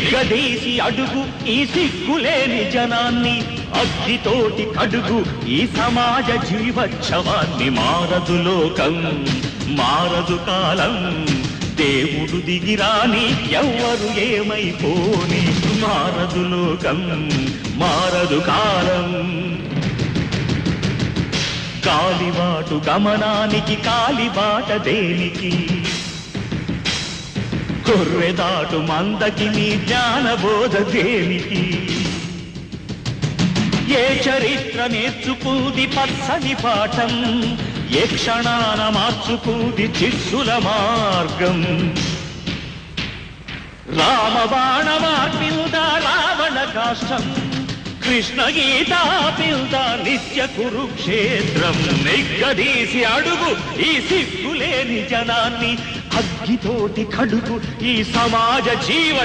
నిగ్గదీసి అడుగు ఈ సిగ్గులేని జనాన్ని, అగ్గితోటి కడుగు ఈ సమాజ జీవోత్సవాన్ని. మారదు లోకం, మారదు కాలం, దేవుడు దిగిరాని ఎవ్వరు ఏమైపోని. మారదు లోకం, మారదు కాలం. కాలిబాటు గమనానికి కాలిబాట దేనికి, కొర్రెదాటు మందకి నీ జ్ఞానబోధ దేనికి. ఏ చరిత్ర నేర్చుకుంది పచ్చని పాఠం, ఏ క్షణాన మార్చుకుంది చిస్సుల మార్గం. రామబాణమార్పిల్దా రావణ కాష్టం, కృష్ణ గీతా పిల్దా నిత్య కురుక్షేత్రం. నిగ్గదీసి అడుగు ఈ సిగ్గులేని జనాన్ని, అగ్గితోటి కడుగు ఈ సమాజ జీవ